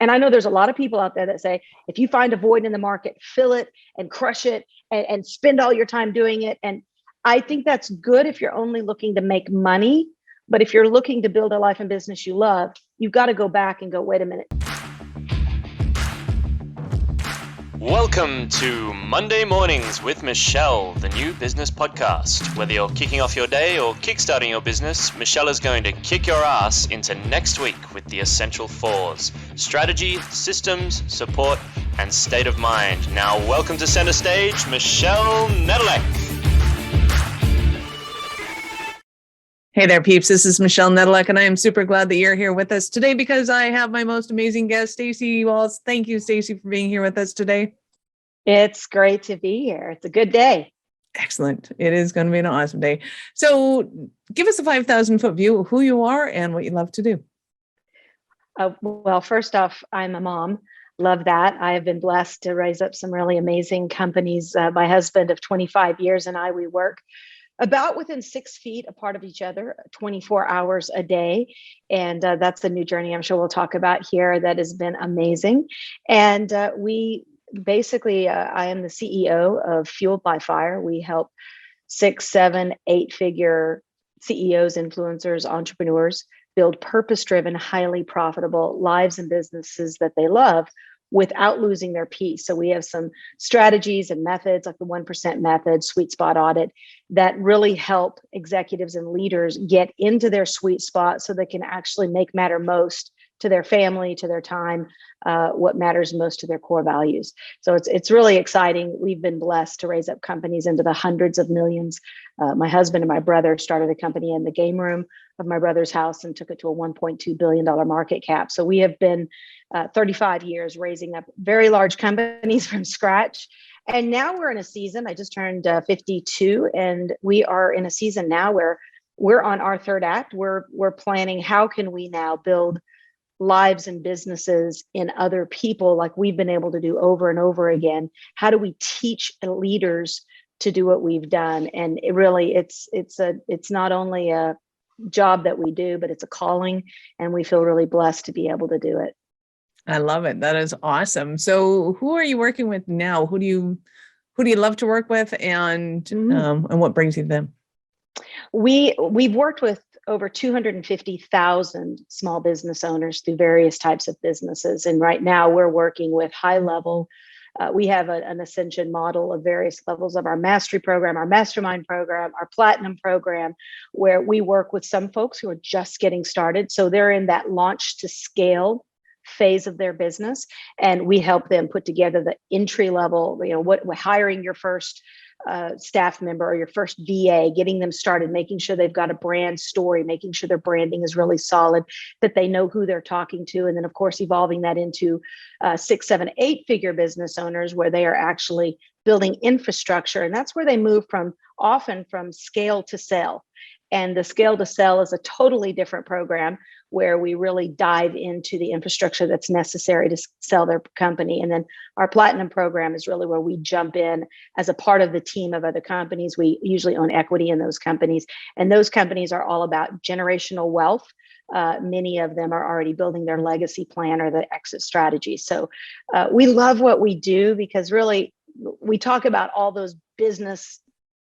And I know there's a lot of people out there that say, if you find a void in the market, fill it and crush it and spend all your time doing it. And I think that's good if you're only looking to make money. But if you're looking to build a life and business you love, you've got to go back and go, wait a minute. Welcome to Monday Mornings with Michelle, the new business podcast. Whether you're kicking off your day or kickstarting your business, Michelle is going to kick your ass into next week with the essential fours: strategy, systems, support, and state of mind. Now, welcome to center stage, Michelle Nedelec. Hey there, peeps. This is Michelle Nedelec, and I am super glad that you're here with us today because I have my most amazing guest, Staci Wallace. Thank you, Staci, for being here with us today. It's great to be here. It's a good day. Excellent. It is going to be an awesome day. So give us a 5,000-foot view of who you are and what you love to do. Well, first off, I'm a mom. Love that. I have been blessed to raise up some really amazing companies. My husband of 25 years and I, we work about within 6 feet apart of each other, 24 hours a day. And that's the new journey I'm sure we'll talk about here that has been amazing. And we basically, I am the CEO of Fueled by Fire. We help 6, 7, 8-figure CEOs, influencers, entrepreneurs build purpose-driven, highly profitable lives and businesses that they love without losing their peace. So we have some strategies and methods like the 1% method, sweet spot audit, that really help executives and leaders get into their sweet spot so they can actually make matter most to their family, to their time, what matters most to their core values. So it's really exciting. We've been blessed to raise up companies into the hundreds of millions. My husband and my brother started a company in the game room of my brother's house and took it to a $1.2 billion market cap. So we have been 35 years raising up very large companies from scratch. And now we're in a season, I just turned 52, and we are in a season now where we're on our third act. We're planning, how can we now build lives and businesses in other people like we've been able to do over and over again? How do we teach leaders to do what we've done? And it really, it's not only a job that we do, but it's a calling, and we feel really blessed to be able to do it. I love it. That is awesome. So who are you working with now? Who do you love to work with, and what brings you to them? We've worked with over 250,000 small business owners through various types of businesses. And right now we're working with high level. We have an ascension model of various levels of our mastery program, our mastermind program, our platinum program, where we work with some folks who are just getting started. So they're in that launch to scale phase of their business. And we help them put together the entry level, what hiring your first staff member or your first VA, getting them started, making sure they've got a brand story, making sure their branding is really solid, that they know who they're talking to. And then, of course, evolving that into 6, 7, 8-figure business owners where they are actually building infrastructure. And that's where they move often from scale to sell. And the scale to sell is a totally different program where we really dive into the infrastructure that's necessary to sell their company. And then our platinum program is really where we jump in as a part of the team of other companies. We usually own equity in those companies, and those companies are all about generational wealth. Many of them are already building their legacy plan or the exit strategy. So we love what we do because really we talk about all those business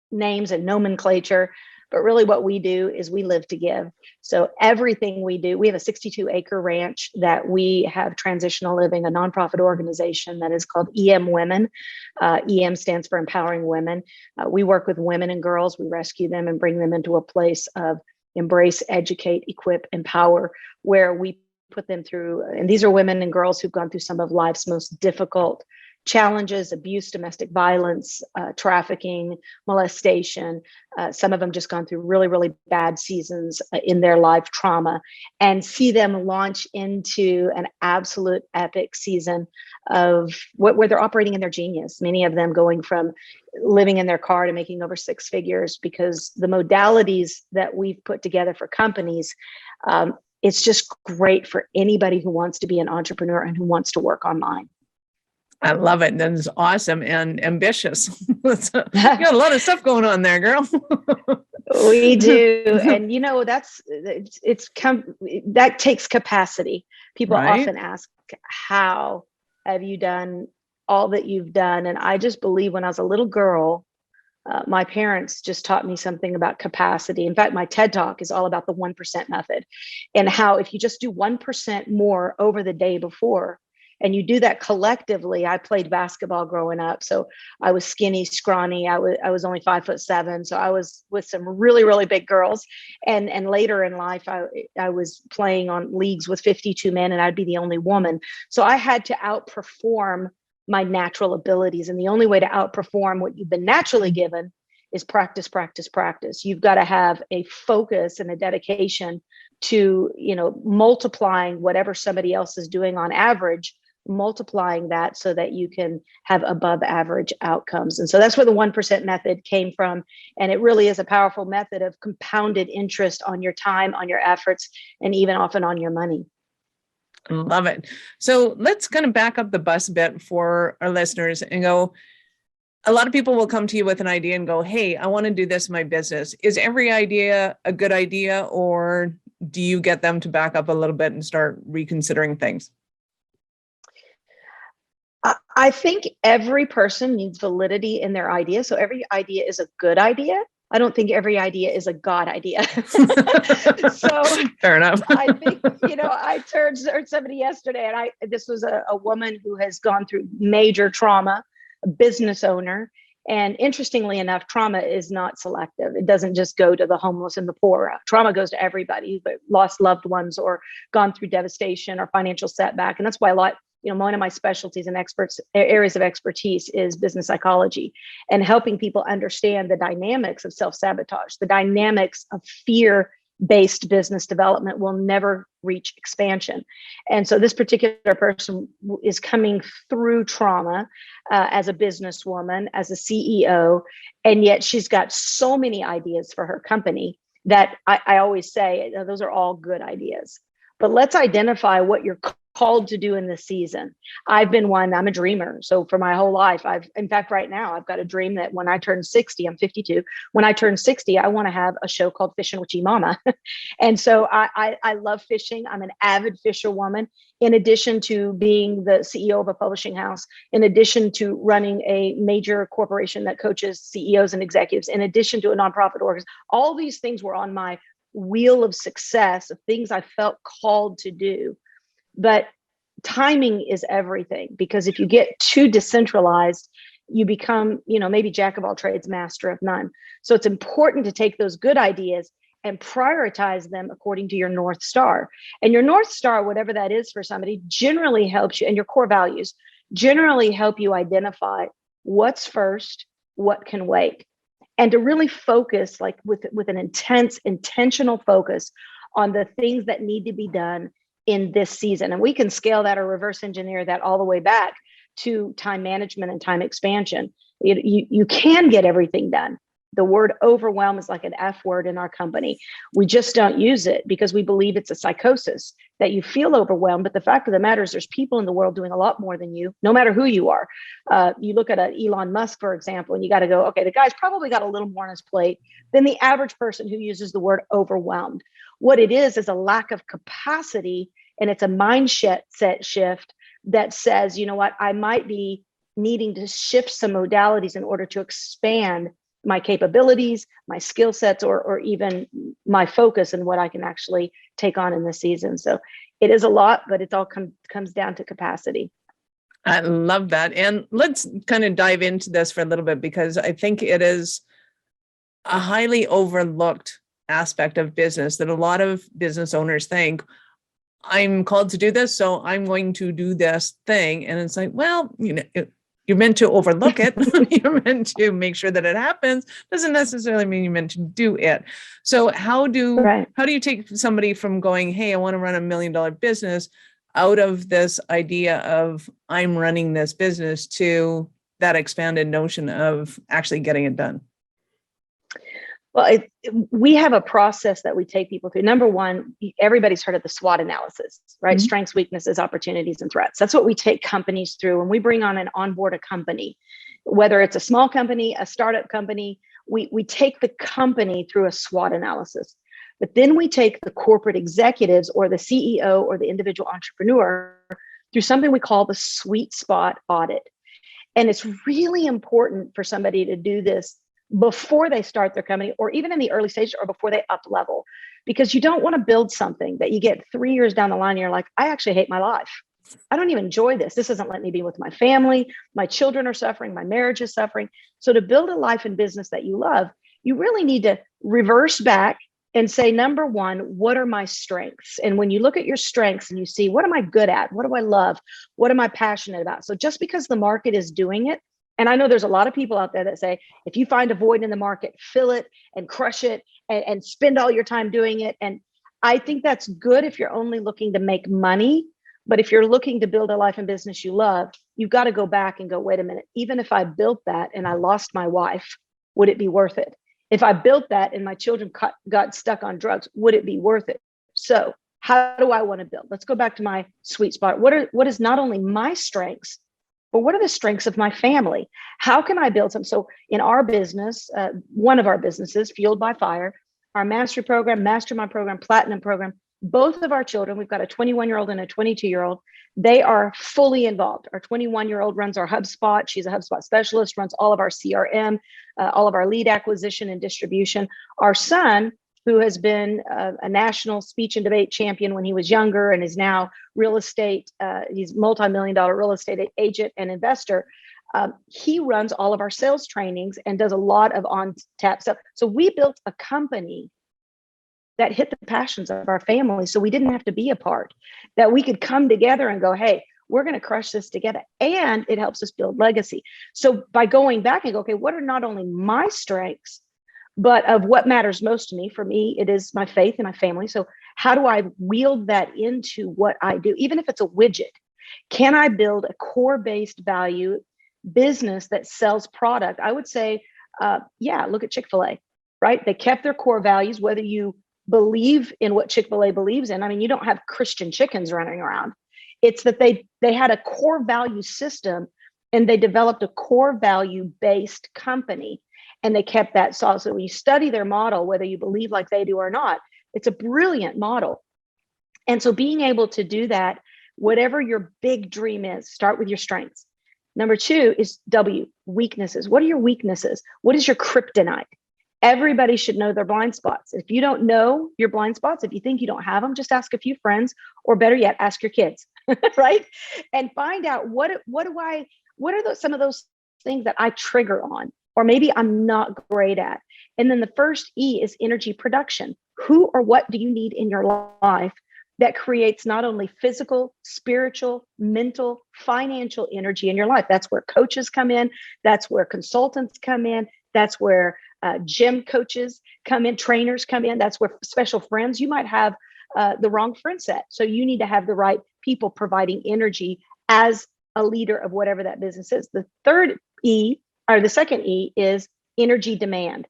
names and nomenclature, but really what we do is we live to give. So everything we do, we have a 62-acre ranch that we have transitional living, a nonprofit organization that is called EM Women. EM stands for Empowering Women. We work with women and girls. We rescue them and bring them into a place of embrace, educate, equip, empower, where we put them through, and these are women and girls who've gone through some of life's most difficult challenges: abuse, domestic violence, trafficking, molestation. Some of them just gone through really, really bad seasons in their life, trauma, and see them launch into an absolute epic season of where they're operating in their genius. Many of them going from living in their car to making over 6 figures because the modalities that we've put together for companies, it's just great for anybody who wants to be an entrepreneur and who wants to work online. I love it. That is awesome and ambitious. You got a lot of stuff going on there, girl. We do. And that takes capacity. People Right? often ask, how have you done all that you've done? And I just believe when I was a little girl, my parents just taught me something about capacity. In fact, my TED Talk is all about the 1% method, and how if you just do 1% more over the day before, and you do that collectively. I played basketball growing up, so I was skinny, scrawny. I was only 5'7", so I was with some really, really big girls. And later in life, I was playing on leagues with 52 men, and I'd be the only woman. So I had to outperform my natural abilities. And the only way to outperform what you've been naturally given is practice, practice, practice. You've got to have a focus and a dedication to, multiplying whatever somebody else is doing on average, multiplying that so that you can have above average outcomes. And so that's where the 1% method came from. And it really is a powerful method of compounded interest on your time, on your efforts, and even often on your money. Love it. So let's kind of back up the bus a bit for our listeners and go, a lot of people will come to you with an idea and go, hey, I want to do this in my business. Is every idea a good idea, or do you get them to back up a little bit and start reconsidering things? I think every person needs validity in their idea. So every idea is a good idea. I don't think every idea is a God idea. So fair enough. I think, I heard somebody yesterday, and this was a woman who has gone through major trauma, a business owner. And interestingly enough, trauma is not selective. It doesn't just go to the homeless and the poor. Trauma goes to everybody who lost loved ones or gone through devastation or financial setback. And that's why one of my specialties and areas of expertise is business psychology, and helping people understand the dynamics of self-sabotage, the dynamics of fear-based business development will never reach expansion. And so this particular person is coming through trauma as a businesswoman, as a CEO, and yet she's got so many ideas for her company that I always say, those are all good ideas. But let's identify what you're called to do in this season. I'm a dreamer. So for my whole life, in fact, right now, I've got a dream that when I turn 60, I'm 52. When I turn 60, I want to have a show called Fishing with G-Mama. And so I love fishing. I'm an avid fisherwoman. In addition to being the CEO of a publishing house, in addition to running a major corporation that coaches CEOs and executives, in addition to a nonprofit organization, all these things were on my wheel of success of things I felt called to do. But timing is everything, because if you get too decentralized, you become, maybe jack of all trades, master of none. So it's important to take those good ideas and prioritize them according to your North Star. And your North Star, whatever that is for somebody, generally helps you, and your core values generally help you identify what's first, what can wait. And to really focus, like with an intentional focus on the things that need to be done in this season. And we can scale that or reverse engineer that all the way back to time management and time expansion. You can get everything done. The word overwhelm is like an F word in our company. We just don't use it because we believe it's a psychosis, that you feel overwhelmed. But the fact of the matter is there's people in the world doing a lot more than you, no matter who you are. You look at Elon Musk, for example, and you got to go, okay, the guy's probably got a little more on his plate than the average person who uses the word overwhelmed. What it is a lack of capacity, and it's a mindset shift that says, you know what, I might be needing to shift some modalities in order to expand my capabilities, my skill sets, or even my focus and what I can actually take on in this season. So it is a lot, but it all comes down to capacity. I love that. And let's kind of dive into this for a little bit, because I think it is a highly overlooked aspect of business that a lot of business owners think, I'm called to do this, so I'm going to do this thing. And it's like, well, you're meant to overlook it. You're meant to make sure that it happens. Doesn't necessarily mean you're meant to do it. So how do you take somebody from going, hey, I want to run $1 million business, out of this idea of I'm running this business to that expanded notion of actually getting it done? Well, we have a process that we take people through. Number one, everybody's heard of the SWOT analysis, right? Mhm. Strengths, weaknesses, opportunities, and threats. That's what we take companies through when we bring onboard a company, whether it's a small company, a startup company. We take the company through a SWOT analysis, but then we take the corporate executives or the CEO or the individual entrepreneur through something we call the sweet spot audit. And it's really important for somebody to do this before they start their company, or even in the early stages, or before they up level, because you don't want to build something that you get 3 years down the line and you're like, I actually hate my life. I don't even enjoy this. This doesn't let me be with my family. My children are suffering. My marriage is suffering. So to build a life and business that you love, you really need to reverse back and say, number one, what are my strengths? And when you look at your strengths and you see, what am I good at? What do I love? What am I passionate about? So just because the market is doing it, and I know there's a lot of people out there that say, if you find a void in the market, fill it and crush it and spend all your time doing it. And I think that's good if you're only looking to make money. But if you're looking to build a life and business you love, you've got to go back and go, wait a minute, even if I built that and I lost my wife, would it be worth it? If I built that and my children got stuck on drugs, would it be worth it? So how do I want to build? Let's go back to my sweet spot. What is not only my strengths, but what are the strengths of my family? How can I build some? So in our business, one of our businesses, Fueled by Fire, our mastery program, mastermind program, platinum program, both of our children, we've got a 21-year-old and a 22-year-old, they are fully involved. Our 21-year-old runs our HubSpot. She's a HubSpot specialist, runs all of our CRM, all of our lead acquisition and distribution. Our son, who has been a national speech and debate champion when he was younger and is now real estate, he's multi-million-dollar real estate agent and investor. He runs all of our sales trainings and does a lot of on-tap stuff. So we built a company that hit the passions of our family, so we didn't have to be apart, that we could come together and go, hey, we're going to crush this together. And it helps us build legacy. So by going back and go, okay, what are not only my strengths, but of what matters most to me? For me, it is my faith and my family. So how do I wield that into what I do? Even if it's a widget, can I build a core-based value business that sells product? I would say, look at Chick-fil-A, right? They kept their core values, whether you believe in what Chick-fil-A believes in. I mean, you don't have Christian chickens running around. It's that they had a core value system and they developed a core value based company and they kept that solid. So when you study their model, whether you believe like they do or not, it's a brilliant model. And so being able to do that, whatever your big dream is, start with your strengths. Number two is W, weaknesses. What are your weaknesses? What is your kryptonite? Everybody should know their blind spots. If you don't know your blind spots, if you think you don't have them, just ask a few friends, or better yet, ask your kids, right? And find out what are some of those things that I trigger on, or maybe I'm not great at. And then the first E is energy production. Who or what do you need in your life that creates not only physical, spiritual, mental, financial energy in your life? That's where coaches come in. That's where consultants come in. That's where gym coaches come in, trainers come in. That's where special friends, you might have the wrong friend set. So you need to have the right people providing energy as a leader of whatever that business is. The second E is energy demand.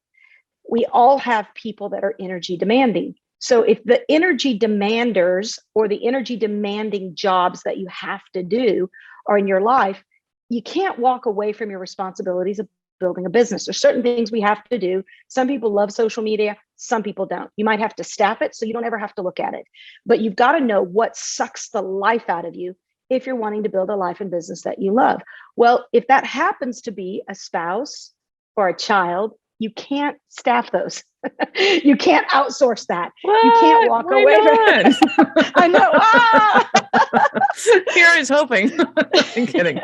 We all have people that are energy demanding. So if the energy demanders or the energy demanding jobs that you have to do are in your life, you can't walk away from your responsibilities of building a business. There's certain things we have to do. Some people love social media, some people don't. You might have to staff it so you don't ever have to look at it. But you've got to know what sucks the life out of you if you're wanting to build a life and business that you love. Well, if that happens to be a spouse or a child, you can't staff those. You can't outsource that. What? You can't walk Why away not? from it. I know. Here is hoping. I'm kidding.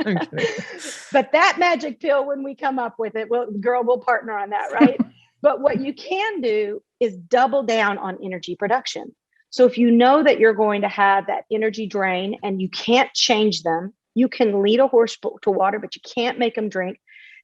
But that magic pill, when we come up with it, we'll partner on that, right? But what you can do is double down on energy production. So if you know that you're going to have that energy drain and you can't change them, you can lead a horse to water, but you can't make them drink.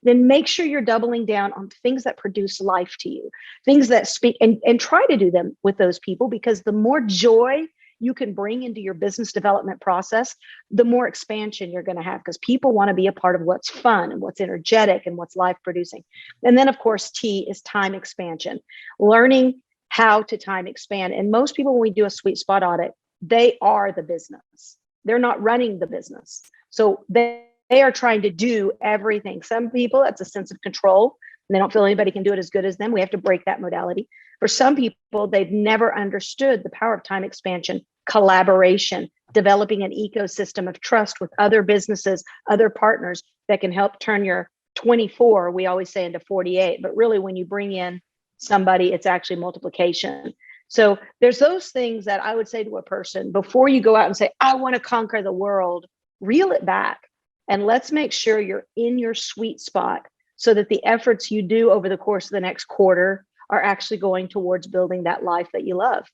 Then make sure you're doubling down on things that produce life to you, things that speak, and try to do them with those people, because the more joy you can bring into your business development process, the more expansion you're going to have, because people want to be a part of what's fun and what's energetic and what's life producing. And then, of course, T is time expansion, learning how to time expand. And most people, when we do a sweet spot audit, they are the business. They're not running the business. So they are trying to do everything. Some people, that's a sense of control. And they don't feel anybody can do it as good as them. We have to break that modality. For some people, they've never understood the power of time expansion, collaboration, developing an ecosystem of trust with other businesses, other partners that can help turn your 24, we always say, into 48. But really, when you bring in somebody, it's actually multiplication. So there's those things that I would say to a person before you go out and say, I want to conquer the world, reel it back. And let's make sure you're in your sweet spot so that the efforts you do over the course of the next quarter are actually going towards building that life that you love.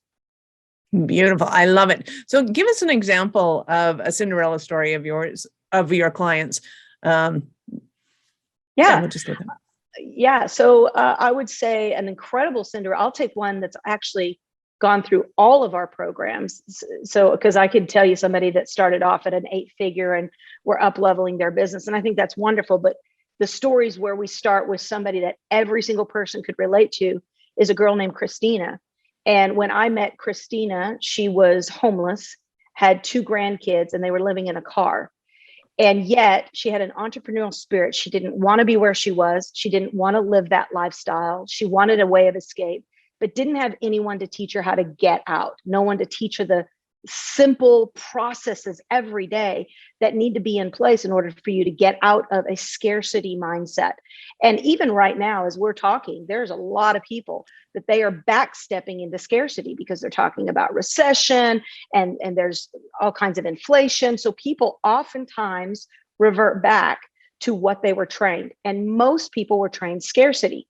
Beautiful. I love it. So give us an example of a Cinderella story of yours, of your clients. Yeah. We'll just look at that. Yeah. So I would say an incredible Cinderella. I'll take one that's actually gone through all of our programs. So, because I could tell you somebody that started off at an 8-figure and we're up leveling their business. And I think that's wonderful. But the stories where we start with somebody that every single person could relate to is a girl named Christina. And when I met Christina, she was homeless, had 2 grandkids, and they were living in a car. And yet she had an entrepreneurial spirit. She didn't want to be where she was. She didn't want to live that lifestyle. She wanted a way of escape, but didn't have anyone to teach her how to get out. No one to teach her the simple processes every day that need to be in place in order for you to get out of a scarcity mindset. And even right now, as we're talking, there's a lot of people that they are backstepping into scarcity because they're talking about recession and there's all kinds of inflation. So people oftentimes revert back to what they were trained. And most people were trained scarcity.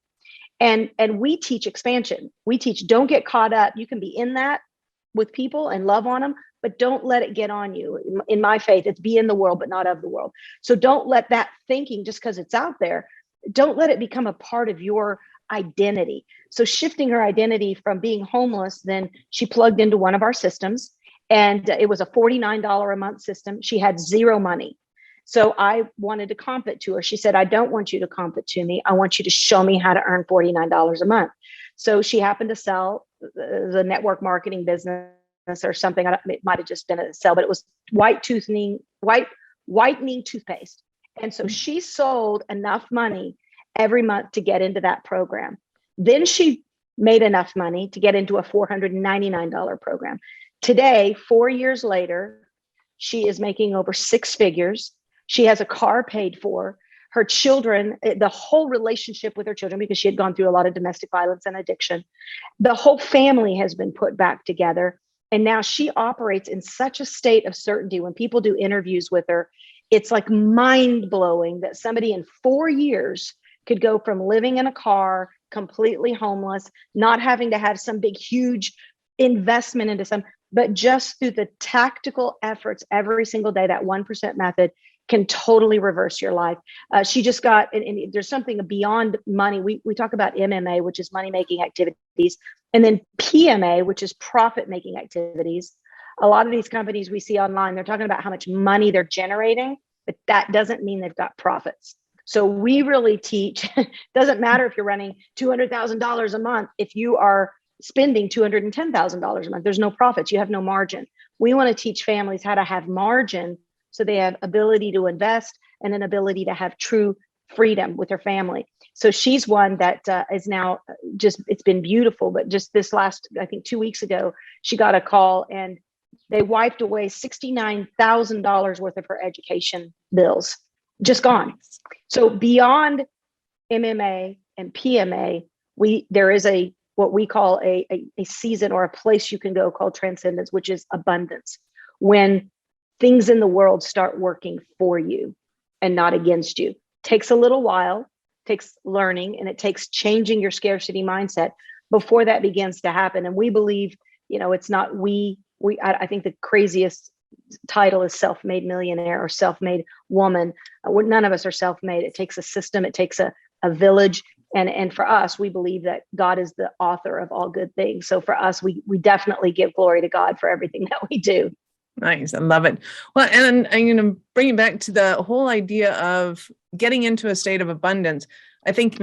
And we teach expansion. We teach, don't get caught up. You can be in that with people and love on them, but don't let it get on you. In my faith, it's be in the world, but not of the world. So don't let that thinking, just because it's out there, don't let it become a part of your identity. So shifting her identity from being homeless, then she plugged into one of our systems, and it was a $49 a month system. She had zero money. So I wanted to comp it to her. She said, I don't want you to comp it to me. I want you to show me how to earn $49 a month. So she happened to sell the network marketing business or something. It might have just been a sell, but it was whitening toothpaste. And so she sold enough money every month to get into that program. Then she made enough money to get into a $499 program. Today, 4 years later, she is making over 6 figures. She has a car paid for. Her children, the whole relationship with her children, because she had gone through a lot of domestic violence and addiction, the whole family has been put back together. And now she operates in such a state of certainty. When people do interviews with her, it's like mind blowing that somebody in 4 years could go from living in a car, completely homeless, not having to have some big, huge investment into some, but just through the tactical efforts every single day, that 1% method can totally reverse your life. She just got, and there's something beyond money. We talk about MMA, which is money-making activities, and then PMA, which is profit-making activities. A lot of these companies we see online, they're talking about how much money they're generating, but that doesn't mean they've got profits. So we really teach, doesn't matter if you're running $200,000 a month, if you are spending $210,000 a month, there's no profits, you have no margin. We want to teach families how to have margin so they have ability to invest and an ability to have true freedom with their family. So she's one that is now just, it's been beautiful, but just this last, I think 2 weeks ago, she got a call and they wiped away $69,000 worth of her education bills, just gone. So beyond MMA and PMA, there is what we call a season or a place you can go called transcendence, which is abundance. When things in the world start working for you and not against you. Takes a little while, takes learning, and it takes changing your scarcity mindset before that begins to happen. And we believe, it's not I think the craziest title is self-made millionaire or self-made woman. None of us are self-made. It takes a system. It takes a village. And for us, we believe that God is the author of all good things. So for us, we definitely give glory to God for everything that we do. Nice. I love it. Well, and I'm going to bring it back to the whole idea of getting into a state of abundance. I think,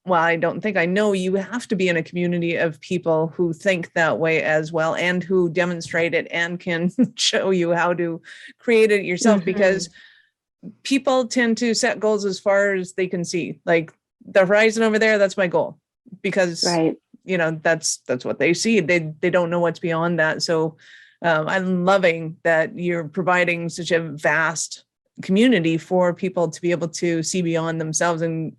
well, I don't think, I know you have to be in a community of people who think that way as well, and who demonstrate it and can show you how to create it yourself, because people tend to set goals as far as they can see. Like the horizon over there, that's my goal, because, that's what they see. They don't know what's beyond that. So I'm loving that you're providing such a vast community for people to be able to see beyond themselves, and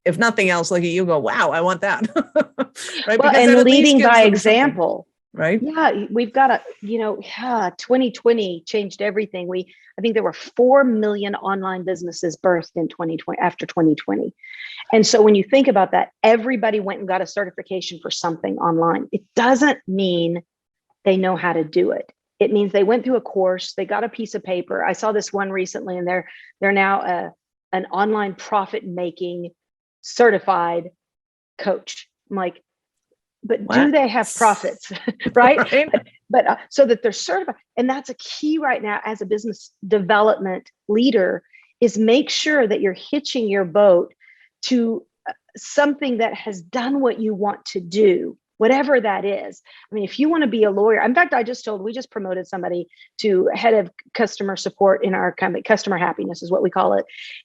if nothing else, look at you, go, wow, I want that. Right? Well, because and leading by example, right? Yeah, we've got 2020 changed everything. I think there were 4 million online businesses birthed in 2020 after 2020. And so when you think about that, everybody went and got a certification for something online. It doesn't mean they know how to do it. It means they went through a course, they got a piece of paper. I saw this one recently, and they're now an online profit making certified coach. I'm like, but what? Do they have profits? Right? But so that they're certified. And that's a key right now as a business development leader, is make sure that you're hitching your boat to something that has done what you want to do, whatever that is. I mean, if you want to be a lawyer, in fact, we just promoted somebody to head of customer support in our company. Customer happiness is what we call it.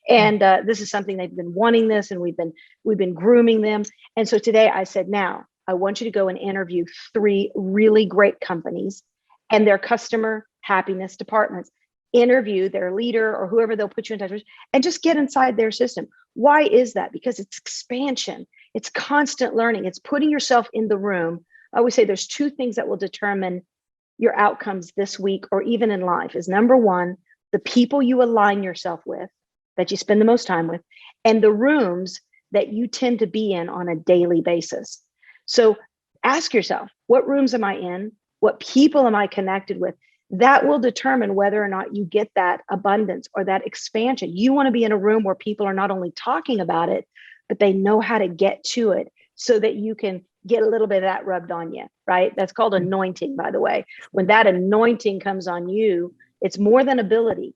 And this is something they've been wanting this, and we've been grooming them. And so today I said, now I want you to go and interview 3 really great companies and their customer happiness departments. Interview their leader or whoever they'll put you in touch with, and just get inside their system. Why is that? Because it's expansion. It's constant learning. It's putting yourself in the room. I always say there's 2 things that will determine your outcomes this week or even in life. Is number 1, the people you align yourself with, that you spend the most time with, and the rooms that you tend to be in on a daily basis. So ask yourself, what rooms am I in? What people am I connected with? That will determine whether or not you get that abundance or that expansion. You want to be in a room where people are not only talking about it, but they know how to get to it, so that you can get a little bit of that rubbed on you, right? That's called anointing, by the way. When that anointing comes on you, it's more than ability.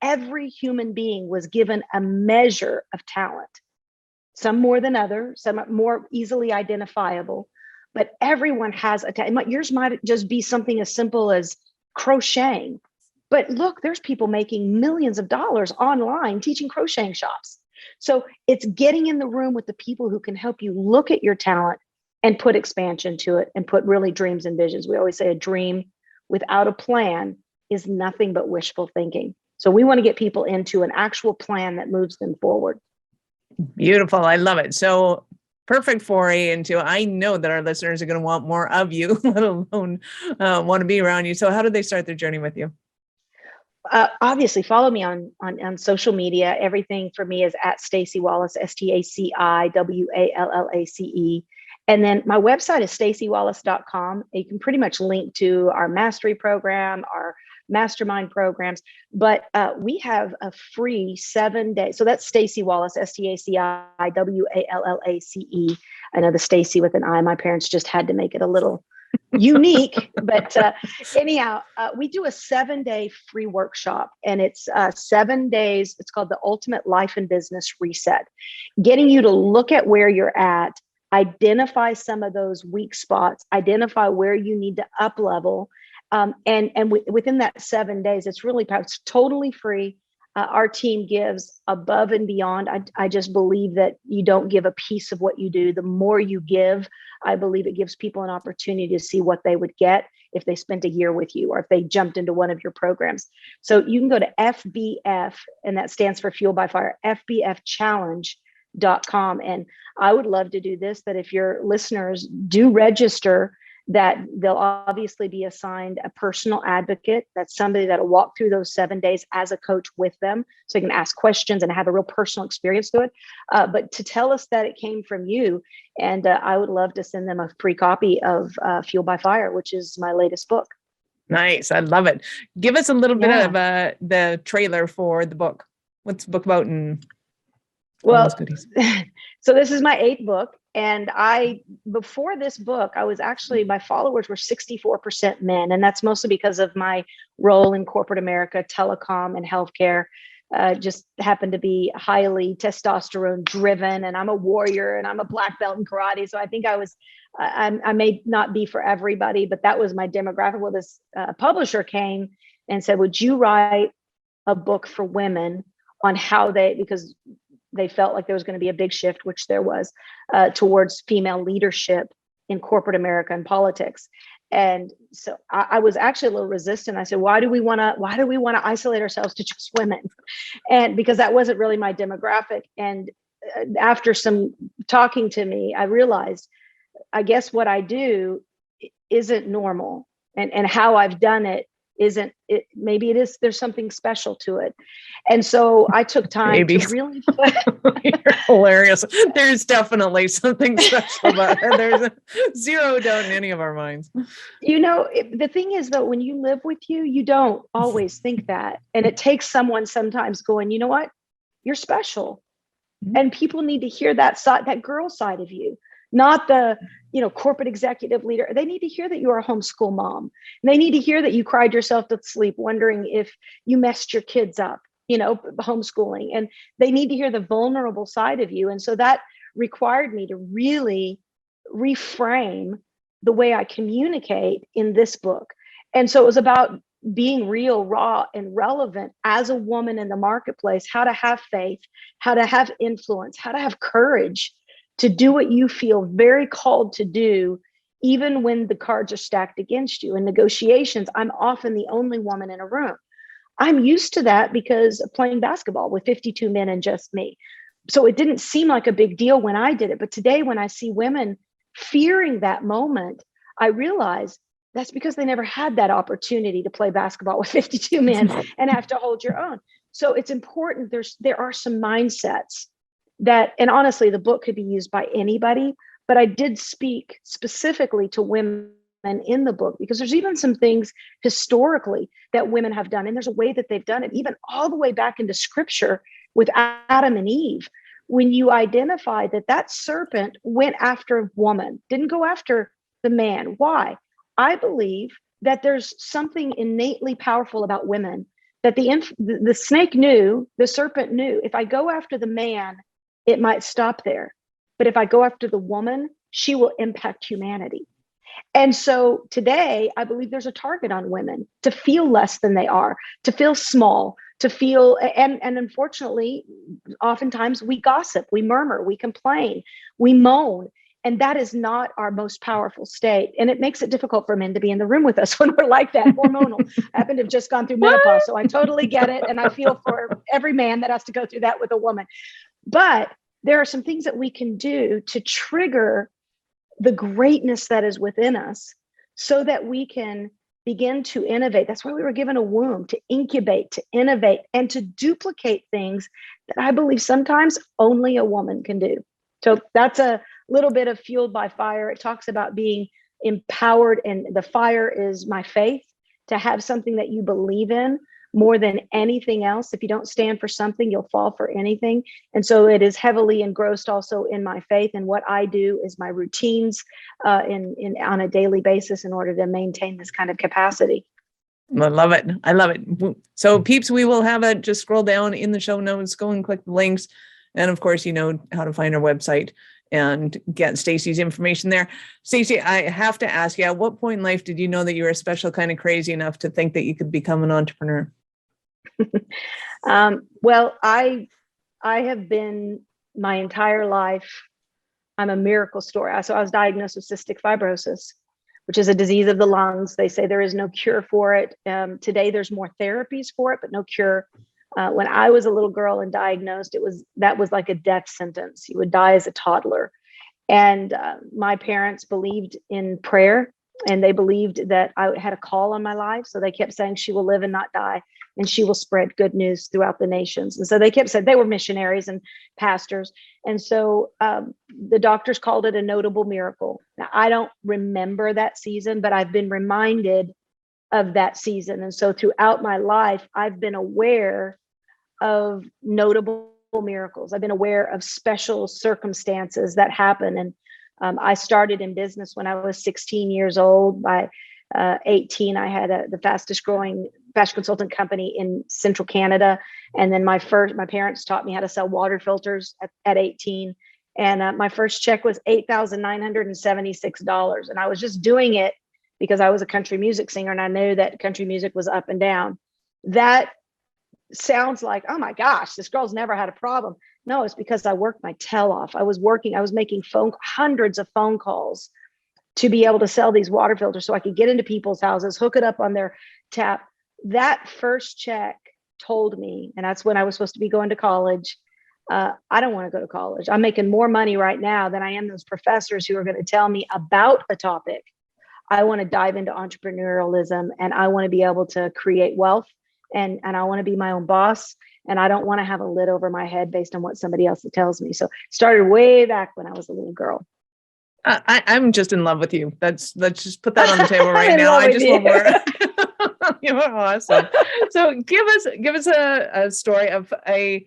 Every human being was given a measure of talent, some more than others, some more easily identifiable, but everyone has a talent. Yours might just be something as simple as crocheting. But look, there's people making millions of dollars online teaching crocheting shops. So it's getting in the room with the people who can help you look at your talent and put expansion to it, and put really dreams and visions. We always say a dream without a plan is nothing but wishful thinking. So we want to get people into an actual plan that moves them forward. Beautiful. I love it. So perfect foray into, I know that our listeners are going to want more of you, let alone want to be around you. So how do they start their journey with you? Obviously, follow me on social media. Everything for me is at Staci Wallace, StaciWallace. And then my website is staciwallace.com. You can pretty much link to our mastery program, our mastermind programs, but we have a free 7-day. So that's Staci Wallace, StaciWallace. I know the Stacy with an I. My parents just had to make it a little unique, but anyhow, we do a 7-day free workshop, and it's 7 days. It's called the Ultimate Life and Business Reset, getting you to look at where you're at, identify some of those weak spots, identify where you need to up level. Within that 7 days, it's really powerful. It's totally free. Our team gives above and beyond. I just believe that you don't give a piece of what you do. The more you give, I believe it gives people an opportunity to see what they would get if they spent a year with you, or if they jumped into one of your programs. So you can go to FBF, and that stands for Fuel by Fire, FBFchallenge.com. And I would love to do this, that if your listeners do register, that they'll obviously be assigned a personal advocate. That's somebody that'll walk through those 7 days as a coach with them, so you can ask questions and have a real personal experience to it. But to tell us that it came from you, and I would love to send them a free copy of Fuel by Fire, which is my latest book. Nice. I love it. Give us a little bit of the trailer for the book. What's the book about? And all Well, those goodies. so this is my 8th book. And before this book, my followers were 64% men. And that's mostly because of my role in corporate America, telecom and healthcare. Just happened to be highly testosterone driven, and I'm a warrior and I'm a black belt in karate. So I think I may not be for everybody, but that was my demographic. Well, this publisher came and said, would you write a book for women on because they felt like there was going to be a big shift, which there was, towards female leadership in corporate America and politics. And so I was actually a little resistant. I said, why do we want to isolate ourselves to just women? And because that wasn't really my demographic. And after some talking to me, I realized, I guess what I do isn't normal, and how I've done it isn't it. Maybe it is. There's something special to it. And so I took time to really. You're hilarious. There's definitely something special about it. There's zero doubt in any of our minds. The thing is, though, when you live with you don't always think that. And it takes someone sometimes going, you know what? You're special. Mm-hmm. And people need to hear that side, that girl side of you, not the, corporate executive leader. They need to hear that you are a homeschool mom. And they need to hear that you cried yourself to sleep wondering if you messed your kids up, homeschooling. And they need to hear the vulnerable side of you. And so that required me to really reframe the way I communicate in this book. And so it was about being real, raw, and relevant as a woman in the marketplace, how to have faith, how to have influence, how to have courage to do what you feel very called to do, even when the cards are stacked against you. In negotiations, I'm often the only woman in a room. I'm used to that because of playing basketball with 52 men and just me. So it didn't seem like a big deal when I did it. But today, when I see women fearing that moment, I realize that's because they never had that opportunity to play basketball with 52 men and have to hold your own. So it's important. There are some mindsets that, and honestly, the book could be used by anybody, but I did speak specifically to women in the book because there's even some things historically that women have done. And there's a way that they've done it, even all the way back into scripture with Adam and Eve. When you identify that serpent went after woman, didn't go after the man. Why? I believe that there's something innately powerful about women that the snake knew, the serpent knew, if I go after the man, it might stop there. But if I go after the woman, she will impact humanity. And so today, I believe there's a target on women to feel less than they are, to feel small, to feel, and unfortunately, oftentimes we gossip, we murmur, we complain, we moan. And that is not our most powerful state. And it makes it difficult for men to be in the room with us when we're like that, hormonal. I happen to have just gone through menopause, so I totally get it. And I feel for every man that has to go through that with a woman. But there are some things that we can do to trigger the greatness that is within us so that we can begin to innovate. That's why we were given a womb, to incubate, to innovate, and to duplicate things that I believe sometimes only a woman can do. So that's a little bit of Fueled by Fire. It talks about being empowered, and the fire is my faith, to have something that you believe in more than anything else. If you don't stand for something, you'll fall for anything. And so it is heavily engrossed also in my faith. And what I do is my routines on a daily basis in order to maintain this kind of capacity. I love it. I love it. So peeps, we will have it. Just scroll down in the show notes, go and click the links. And of course, you know how to find our website and get Staci's information there. Staci, I have to ask you, at what point in life did you know that you were a special kind of crazy enough to think that you could become an entrepreneur? Well, I have been my entire life, I'm a miracle story. So I was diagnosed with cystic fibrosis, which is a disease of the lungs. They say there is no cure for it. Today, there's more therapies for it, but no cure. When I was a little girl and diagnosed, that was like a death sentence. You would die as a toddler. And my parents believed in prayer, and they believed that I had a call on my life. So they kept saying, she will live and not die, and she will spread good news throughout the nations. And so they kept saying, they were missionaries and pastors. And so the doctors called it a notable miracle. Now, I don't remember that season, but I've been reminded of that season. And so throughout my life, I've been aware of notable miracles. I've been aware of special circumstances that happen. And I started in business when I was 16 years old. By 18, I had the fastest growing fashion consultant company in central Canada. And then my parents taught me how to sell water filters at 18. And my first check was $8,976. And I was just doing it because I was a country music singer and I knew that country music was up and down. That sounds like, oh my gosh, this girl's never had a problem. No, it's because I worked my tail off. I was making hundreds of phone calls to be able to sell these water filters so I could get into people's houses, hook it up on their tap. That first check told me, and that's when I was supposed to be going to college, I don't want to go to college. I'm making more money right now than I am those professors who are going to tell me about a topic. I want to dive into entrepreneurialism, and I want to be able to create wealth, and I want to be my own boss, and I don't want to have a lid over my head based on what somebody else tells me. So started way back when I was a little girl. I'm just in love with you. Let's just put that on the table right now. I just want more. You're awesome. So give us a story of a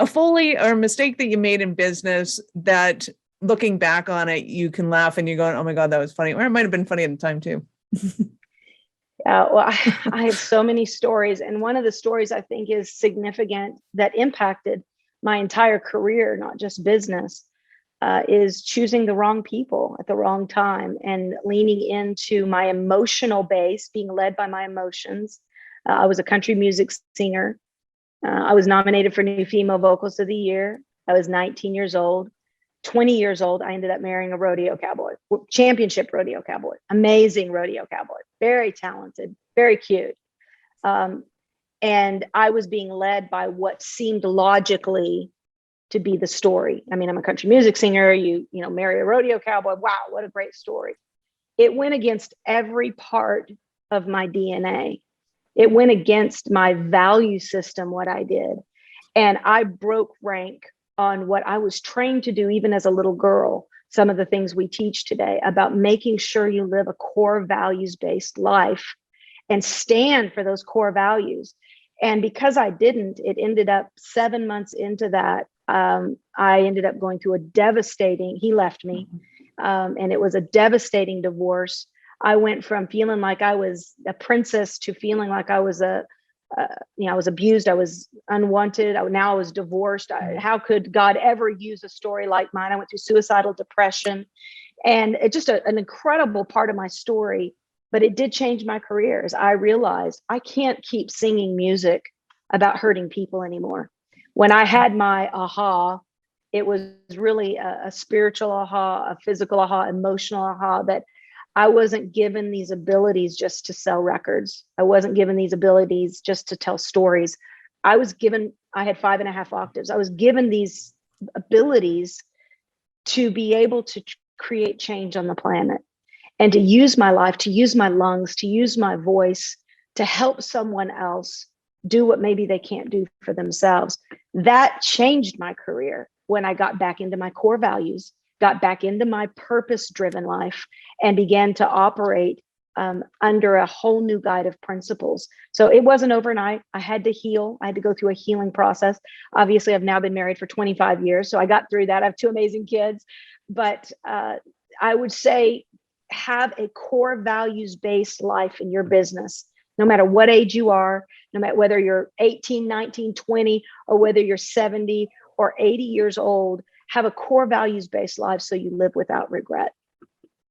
folly or mistake that you made in business that, looking back on it, you can laugh and you're going, oh my God, that was funny. Or it might have been funny at the time too. Well, I have so many stories. And one of the stories I think is significant that impacted my entire career, not just business, is choosing the wrong people at the wrong time and leaning into my emotional base, being led by my emotions. I was a country music singer. I was nominated for New Female Vocalist of the Year. I was 19 years old. 20 years old, I ended up marrying a rodeo cowboy, championship rodeo cowboy, amazing rodeo cowboy, very talented, very cute. And I was being led by what seemed logically to be the story. I mean, I'm a country music singer, you marry a rodeo cowboy. Wow, what a great story. It went against every part of my DNA. It went against my value system, what I did. And I broke rank on what I was trained to do, even as a little girl. Some of the things we teach today about making sure you live a core values-based life and stand for those core values. And because I didn't, it ended up 7 months into that, I ended up going through he left me. And it was a devastating divorce. I went from feeling like I was a princess to feeling like I was I was abused. I was unwanted. Now I was divorced. How could God ever use a story like mine? I went through suicidal depression, and it's just an incredible part of my story, but it did change my career as I realized I can't keep singing music about hurting people anymore. When I had my aha, it was really a spiritual aha, a physical aha, emotional aha, that I wasn't given these abilities just to sell records. I wasn't given these abilities just to tell stories. I had 5.5 octaves. I was given these abilities to be able to create change on the planet and to use my life, to use my lungs, to use my voice, to help someone else do what maybe they can't do for themselves. That changed my career when I got back into my core values, got back into my purpose-driven life, and began to operate under a whole new guide of principles. So it wasn't overnight. I had to heal. I had to go through a healing process. Obviously, I've now been married for 25 years, so I got through that. I have 2 amazing kids. But I would say have a core values-based life in your business, no matter what age you are, no matter whether you're 18, 19, 20, or whether you're 70 or 80 years old. Have a core values-based life so you live without regret.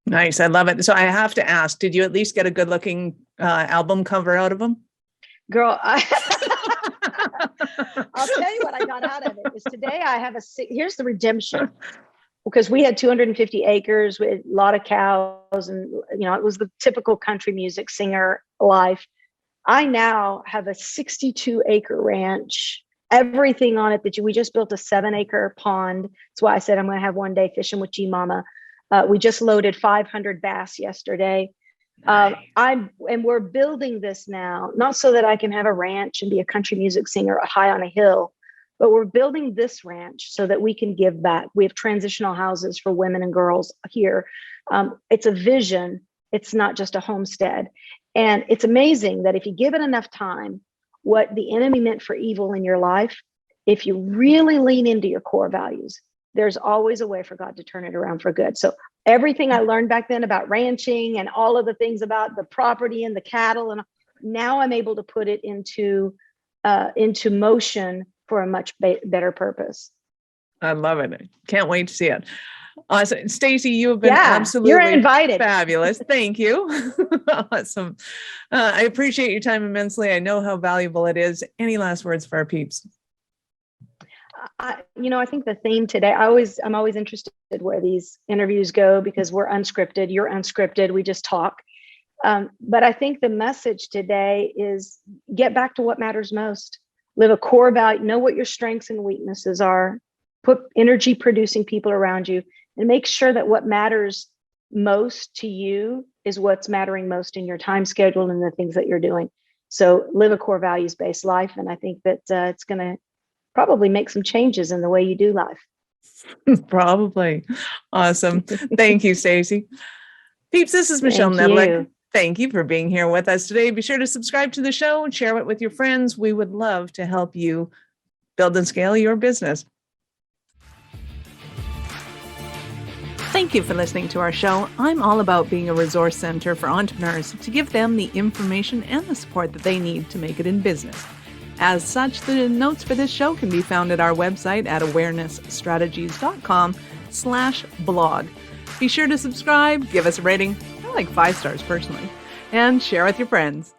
Nice. I love it. So I have to ask, did you at least get a good looking album cover out of them? Girl, I'll tell you what I got out of it is today I have here's the redemption, because we had 250 acres with a lot of cows, and it was the typical country music singer life. I now have a 62-acre ranch, everything on it we just built a 7-acre pond. That's why I said I'm going to have one day fishing with G Mama. We just loaded 500 bass yesterday. Nice. And we're building this now, not so that I can have a ranch and be a country music singer high on a hill, but we're building this ranch so that we can give back. We have transitional houses for women and girls here. It's a vision. It's not just a homestead. And it's amazing that if you give it enough time, what the enemy meant for evil in your life, if you really lean into your core values, there's always a way for God to turn it around for good. So everything I learned back then about ranching and all of the things about the property and the cattle, and now I'm able to put it into motion for a much better purpose. I love it. Can't wait to see it. Awesome. Staci, you have been You're absolutely invited. Fabulous. Thank you. Awesome. I appreciate your time immensely. I know how valuable it is. Any last words for our peeps? I think the theme today, I'm always interested where these interviews go, because we're unscripted. You're unscripted. We just talk. But I think the message today is get back to what matters most. Live a core value, know what your strengths and weaknesses are, put energy producing people around you, and make sure that what matters most to you is what's mattering most in your time schedule and the things that you're doing. So live a core values based life. And I think that it's going to probably make some changes in the way you do life. Probably. Awesome. Thank you, Staci. Peeps, this is Michelle Nedlick. Thank you for being here with us today. Be sure to subscribe to the show and share it with your friends. We would love to help you build and scale your business. Thank you for listening to our show. I'm all about being a resource center for entrepreneurs to give them the information and the support that they need to make it in business. As such, the notes for this show can be found at our website at awarenessstrategies.com/blog. Be sure to subscribe, give us a rating. I like 5 stars personally, and share with your friends.